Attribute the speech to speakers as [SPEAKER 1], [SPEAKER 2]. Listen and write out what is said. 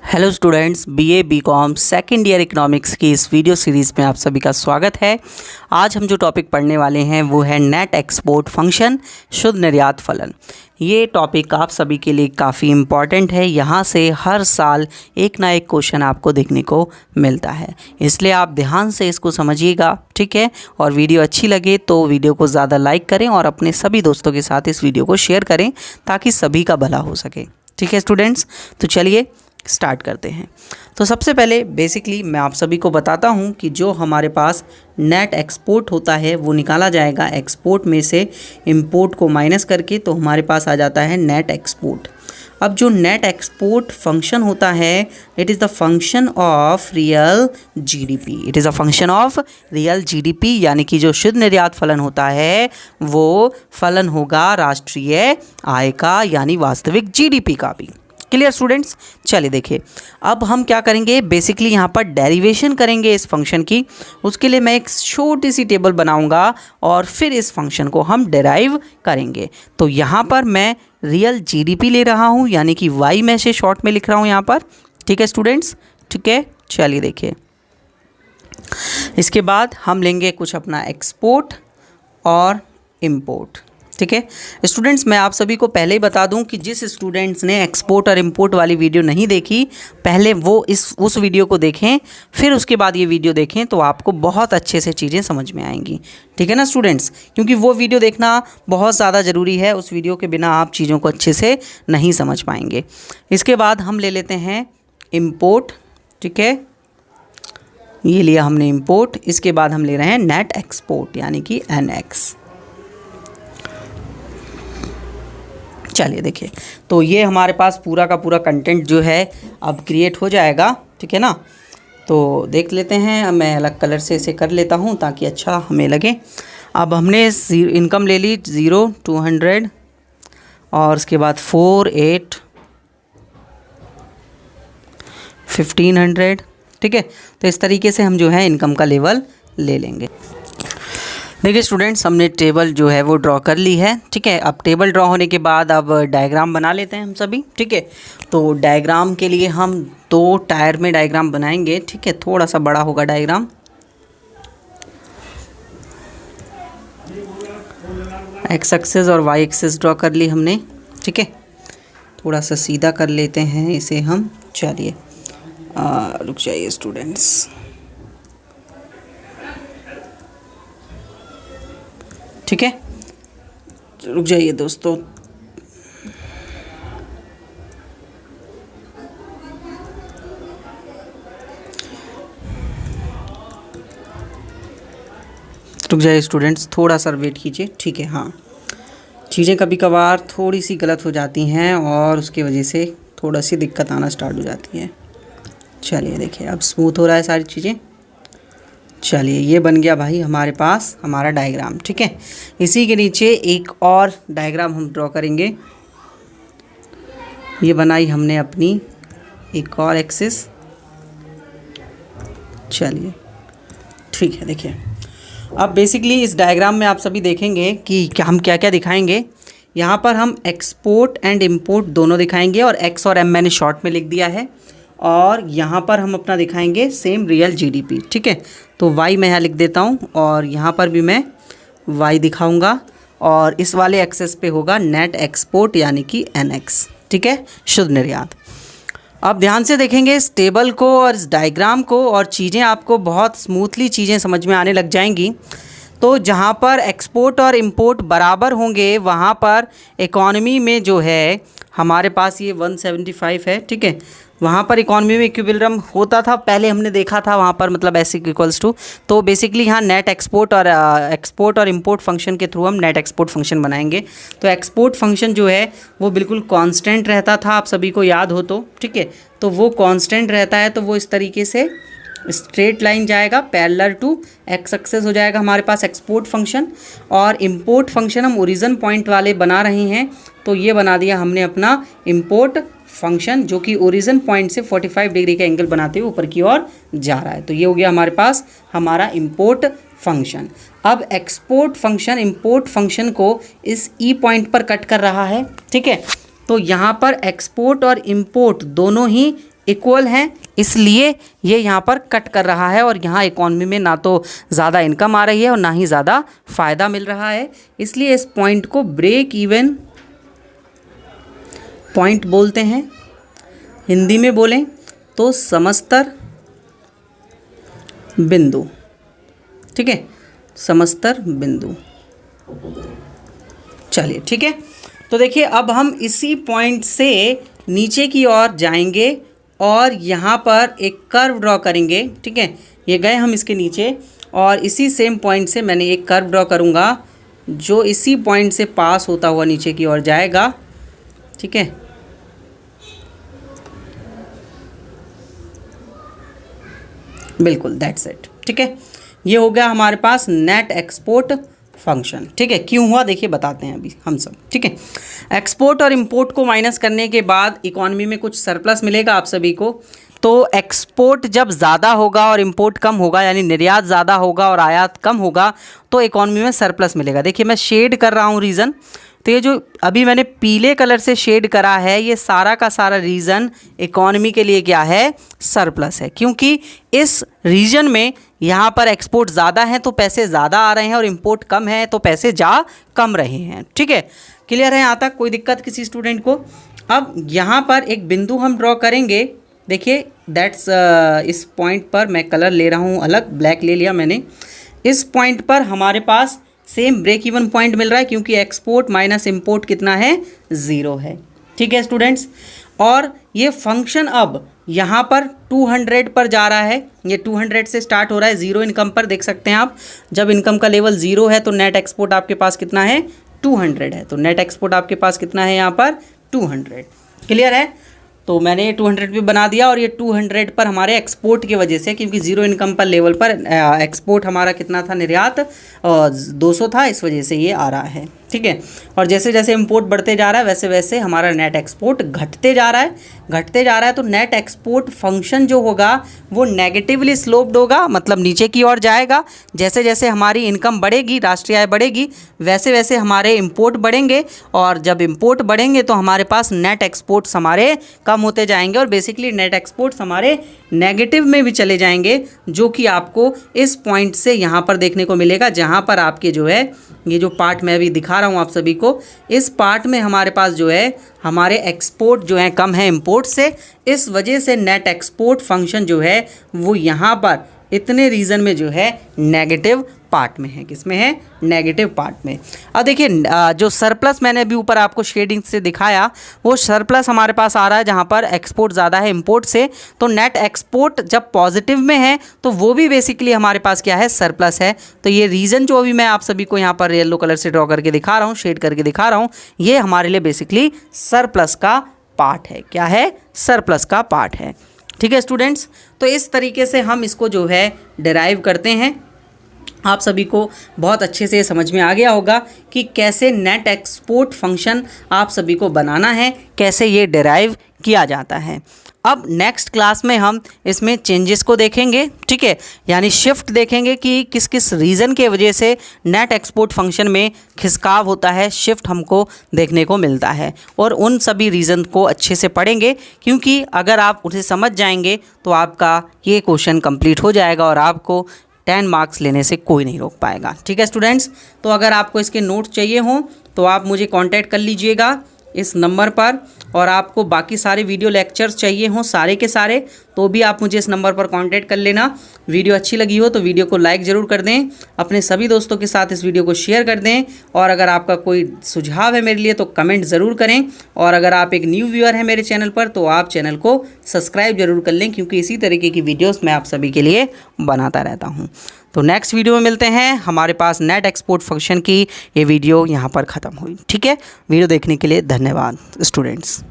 [SPEAKER 1] Hello students, BA BCom second year economics की इस video series में आप सभी का स्वागत है। आज हम जो टॉपिक पढ़ने वाले हैं वो है नेट एक्सपोर्ट फंक्शन, शुद्ध निर्यात फलन। ये टॉपिक आप सभी के लिए काफ़ी इम्पॉर्टेंट है। यहाँ से हर साल एक ना एक क्वेश्चन आपको देखने को मिलता है, इसलिए आप ध्यान से इसको समझिएगा, ठीक है। और वीडियो अच्छी लगे तो वीडियो को ज़्यादा लाइक करें और अपने सभी दोस्तों के साथ इस वीडियो को शेयर करें ताकि सभी का भला हो सके, ठीक है स्टूडेंट्स। तो चलिए स्टार्ट करते हैं। तो सबसे पहले बेसिकली मैं आप सभी को बताता हूं कि जो हमारे पास नेट एक्सपोर्ट होता है वो निकाला जाएगा एक्सपोर्ट में से इंपोर्ट को माइनस करके, तो हमारे पास आ जाता है नेट एक्सपोर्ट। अब जो नेट एक्सपोर्ट फंक्शन होता है, it is the function of real GDP. It is a function of real GDP, यानी कि जो शुद्ध निर्यात फलन होता है वो फलन होगा राष्ट्रीय आय का, यानी वास्तविक जीडीपी का भी। Clear students. चलिए देखिए, अब हम क्या करेंगे, बेसिकली यहाँ पर डेरिवेशन करेंगे इस फंक्शन की। उसके लिए मैं एक छोटी सी टेबल बनाऊंगा और फिर इस फंक्शन को हम डेराइव करेंगे। तो यहाँ पर मैं रियल जीडीपी ले रहा हूँ, यानी कि वाई में से शॉर्ट में लिख रहा हूँ यहाँ पर, ठीक है स्टूडेंट्स, ठीक है। चलिए देखिए, इसके बाद हम लेंगे कुछ अपना एक्सपोर्ट और इम्पोर्ट, ठीक है स्टूडेंट्स। मैं आप सभी को पहले ही बता दूं कि जिस स्टूडेंट्स ने एक्सपोर्ट और इंपोर्ट वाली वीडियो नहीं देखी, पहले वो उस वीडियो को देखें, फिर उसके बाद ये वीडियो देखें, तो आपको बहुत अच्छे से चीज़ें समझ में आएंगी, ठीक है ना स्टूडेंट्स। क्योंकि वो वीडियो देखना बहुत ज़्यादा ज़रूरी है, उस वीडियो के बिना आप चीज़ों को अच्छे से नहीं समझ पाएंगे। इसके बाद हम ले लेते हैं इम्पोर्ट, ठीक है, ये लिया हमने इम्पोर्ट। इसके बाद हम ले रहे हैं नेट एक्सपोर्ट, यानी कि NX। चलिए देखिए, तो ये हमारे पास पूरा का पूरा कंटेंट जो है अब क्रिएट हो जाएगा, ठीक है ना। तो देख लेते हैं, मैं अलग कलर से इसे कर लेता हूँ ताकि अच्छा हमें लगे। अब हमने इनकम ले ली 0 200 और उसके बाद 4 8 1500, ठीक है। तो इस तरीके से हम जो है इनकम का लेवल ले लेंगे। देखिए स्टूडेंट्स, हमने टेबल जो है वो ड्रॉ कर ली है, ठीक है। अब टेबल ड्रॉ होने के बाद अब डायग्राम बना लेते हैं हम सभी, ठीक है। तो डायग्राम के लिए हम 2 टायर में डायग्राम बनाएंगे, ठीक है। थोड़ा सा बड़ा होगा डायग्राम। एक्स एक्सिस और वाई एक्सिस ड्रॉ कर ली हमने, ठीक है। थोड़ा सा सीधा कर लेते हैं इसे हम। चलिए रुक जाइए स्टूडेंट्स, ठीक है, रुक जाइए दोस्तों। रुक जाइए स्टूडेंट्स, थोड़ा सा वेट कीजिए, ठीक है। हाँ, चीज़ें कभी कभार थोड़ी सी गलत हो जाती हैं और उसकी वजह से थोड़ा सी दिक्कत आना स्टार्ट हो जाती है। चलिए देखिए, अब स्मूथ हो रहा है सारी चीज़ें। चलिए, ये बन गया भाई हमारे पास हमारा डायग्राम, ठीक है। इसी के नीचे एक और डायग्राम हम ड्रॉ करेंगे। ये बनाई हमने अपनी एक और एक्सिस। चलिए ठीक है, देखिए अब बेसिकली इस डायग्राम में आप सभी देखेंगे कि हम क्या क्या दिखाएंगे। यहाँ पर हम एक्सपोर्ट एंड इम्पोर्ट दोनों दिखाएंगे और एक्स और एम मैंने शॉर्ट में लिख दिया है। और यहाँ पर हम अपना दिखाएंगे सेम रियल जीडीपी, ठीक है। तो वाई मैं यहाँ लिख देता हूँ और यहाँ पर भी मैं वाई दिखाऊंगा और इस वाले एक्सेस पे होगा नेट एक्सपोर्ट, यानी कि NX, ठीक है, शुद्ध निर्यात। अब ध्यान से देखेंगे इस टेबल को और इस डायग्राम को और चीज़ें आपको बहुत स्मूथली चीज़ें समझ में आने लग जाएंगी। तो जहाँ पर एक्सपोर्ट और इंपोर्ट बराबर होंगे वहाँ पर इकॉनमी में जो है हमारे पास ये 175 है, ठीक है। वहाँ पर इकॉनमी में इक्विलिब्रियम होता था, पहले हमने देखा था वहाँ पर, मतलब ऐसे इक्वल्स टू। तो बेसिकली यहाँ नेट एक्सपोर्ट और इंपोर्ट फंक्शन के थ्रू हम नेट एक्सपोर्ट फंक्शन बनाएंगे। तो एक्सपोर्ट फंक्शन जो है वो बिल्कुल कांस्टेंट रहता था, आप सभी को याद हो तो, ठीक है। तो वो कांस्टेंट रहता है तो वो इस तरीके से स्ट्रेट लाइन जाएगा पैरेलल टू एक्स एक्सिस हो जाएगा हमारे पास एक्सपोर्ट फंक्शन। और इंपोर्ट फंक्शन हम ओरिजिन पॉइंट वाले बना रहे हैं, तो ये बना दिया हमने अपना इंपोर्ट फंक्शन, जो कि ओरिजिन पॉइंट से 45 डिग्री का एंगल बनाते हुए ऊपर की ओर जा रहा है। तो ये हो गया हमारे पास हमारा इंपोर्ट फंक्शन। अब एक्सपोर्ट फंक्शन इंपोर्ट फंक्शन को इस ई पॉइंट पर कट कर रहा है, ठीक है। तो यहाँ पर एक्सपोर्ट और इंपोर्ट दोनों ही इक्वल हैं, इसलिए ये यहाँ पर कट कर रहा है और यहाँ इकॉनमी में ना तो ज़्यादा इनकम आ रही है और ना ही ज़्यादा फ़ायदा मिल रहा है। इसलिए इस पॉइंट को ब्रेक इवन पॉइंट बोलते हैं। हिंदी में बोलें तो समस्तर बिंदु, ठीक है, समस्तर बिंदु। चलिए ठीक है, तो देखिए अब हम इसी पॉइंट से नीचे की ओर जाएंगे और यहाँ पर एक कर्व ड्रॉ करेंगे, ठीक है। ये गए हम इसके नीचे और इसी सेम पॉइंट से मैंने एक कर्व ड्रॉ करूँगा जो इसी पॉइंट से पास होता हुआ नीचे की ओर जाएगा, ठीक है। बिल्कुल, दैट्स इट, ठीक है। ये हो गया हमारे पास नेट एक्सपोर्ट फंक्शन, ठीक है। क्यों हुआ देखिए बताते हैं अभी हम सब, ठीक है। एक्सपोर्ट और इंपोर्ट को माइनस करने के बाद इकॉनमी में कुछ सरप्लस मिलेगा आप सभी को। तो एक्सपोर्ट जब ज़्यादा होगा और इंपोर्ट कम होगा, यानी निर्यात ज़्यादा होगा और आयात कम होगा, तो इकॉनमी में सरप्लस मिलेगा। देखिए मैं शेड कर रहा हूँ रीज़न, तो ये जो अभी मैंने पीले कलर से शेड करा है, ये सारा का सारा रीज़न इकॉनमी के लिए क्या है, सरप्लस है। क्योंकि इस रीजन में यहाँ पर एक्सपोर्ट ज़्यादा है तो पैसे ज़्यादा आ रहे हैं और इंपोर्ट कम है तो पैसे जा कम रहे हैं, ठीक है। क्लियर है यहाँ तक, कोई दिक्कत किसी स्टूडेंट को? अब यहाँ पर एक बिंदु हम ड्रॉ करेंगे। देखिए दैट्स इस पॉइंट पर मैं कलर ले रहा हूँ अलग, ब्लैक ले लिया मैंने। इस पॉइंट पर हमारे पास सेम ब्रेक इवन पॉइंट मिल रहा है क्योंकि एक्सपोर्ट माइनस इंपोर्ट कितना है, 0 है, ठीक है स्टूडेंट्स। और ये फंक्शन अब यहाँ पर 200 पर जा रहा है, ये 200 से स्टार्ट हो रहा है, 0 इनकम पर। देख सकते हैं आप, जब इनकम का लेवल 0 है तो नेट एक्सपोर्ट आपके पास कितना है, 200 है। तो नेट एक्सपोर्ट आपके पास कितना है यहाँ पर, 200। क्लियर है? तो मैंने ये 200 पे बना दिया और ये 200 पर हमारे एक्सपोर्ट की वजह से, क्योंकि 0 इनकम पर लेवल पर एक्सपोर्ट हमारा कितना था, निर्यात 200 था, इस वजह से ये आ रहा है, ठीक है। और जैसे जैसे इंपोर्ट बढ़ते जा रहा है वैसे वैसे हमारा नेट एक्सपोर्ट घटते जा रहा है, तो नेट एक्सपोर्ट फंक्शन जो होगा वो नेगेटिवली स्लोप्ड होगा, मतलब नीचे की ओर जाएगा। जैसे जैसे हमारी इनकम बढ़ेगी, राष्ट्रीय आय बढ़ेगी, वैसे वैसे हमारे इंपोर्ट बढ़ेंगे और जब इंपोर्ट बढ़ेंगे तो हमारे पास नेट एक्सपोर्ट्स हमारे कम होते जाएंगे और बेसिकली नेट एक्सपोर्ट्स हमारे नेगेटिव में भी चले जाएंगे, जो कि आपको इस पॉइंट से यहाँ पर देखने को मिलेगा, जहाँ पर आपके जो है ये जो पार्ट मैं अभी दिखा रहा हूँ आप सभी को, इस पार्ट में हमारे पास जो है हमारे एक्सपोर्ट जो है कम है इंपोर्ट से। इस वजह से नेट एक्सपोर्ट फंक्शन जो है वो यहाँ पर इतने रीज़न में जो है नेगेटिव पार्ट में है। किस में है? नेगेटिव पार्ट में। अब देखिए जो सरप्लस मैंने अभी ऊपर आपको शेडिंग से दिखाया, वो सरप्लस हमारे पास आ रहा है जहाँ पर एक्सपोर्ट ज़्यादा है इंपोर्ट से। तो नेट एक्सपोर्ट जब पॉजिटिव में है तो वो भी बेसिकली हमारे पास क्या है, सरप्लस है। तो ये रीज़न जो अभी मैं आप सभी को यहाँ पर येलो कलर से ड्रॉ करके दिखा रहा हूँ, शेड करके दिखा रहा हूँ, ये हमारे लिए बेसिकली सरप्लस का पार्ट है। क्या है? सरप्लस का पार्ट है, ठीक है स्टूडेंट्स। तो इस तरीके से हम इसको जो है डिराइव करते हैं। आप सभी को बहुत अच्छे से समझ में आ गया होगा कि कैसे नेट एक्सपोर्ट फंक्शन आप सभी को बनाना है, कैसे ये डिराइव किया जाता है। अब नेक्स्ट क्लास में हम इसमें चेंजेस को देखेंगे, ठीक है, यानी शिफ्ट देखेंगे कि किस किस रीज़न के वजह से नेट एक्सपोर्ट फंक्शन में खिसकाव होता है, शिफ्ट हमको देखने को मिलता है। और उन सभी रीज़न को अच्छे से पढ़ेंगे, क्योंकि अगर आप उसे समझ जाएंगे तो आपका ये क्वेश्चन कंप्लीट हो जाएगा और आपको 10 मार्क्स लेने से कोई नहीं रोक पाएगा, ठीक है स्टूडेंट्स। तो अगर आपको इसके नोट्स चाहिए हों तो आप मुझे कांटेक्ट कर लीजिएगा इस नंबर पर, और आपको बाकी सारे वीडियो लेक्चर्स चाहिए हों सारे के सारे, तो भी आप मुझे इस नंबर पर कांटेक्ट कर लेना। वीडियो अच्छी लगी हो तो वीडियो को लाइक ज़रूर कर दें, अपने सभी दोस्तों के साथ इस वीडियो को शेयर कर दें, और अगर आपका कोई सुझाव है मेरे लिए तो कमेंट ज़रूर करें। और अगर आप एक न्यू व्यूअर हैं मेरे चैनल पर तो आप चैनल को सब्सक्राइब जरूर कर लें, क्योंकि इसी तरीके की वीडियोज़ मैं आप सभी के लिए बनाता रहता हूँ। तो नेक्स्ट वीडियो में मिलते हैं। हमारे पास नेट एक्सपोर्ट फंक्शन की ये वीडियो यहाँ पर ख़त्म हुई, ठीक है। वीडियो देखने के लिए धन्यवाद स्टूडेंट्स।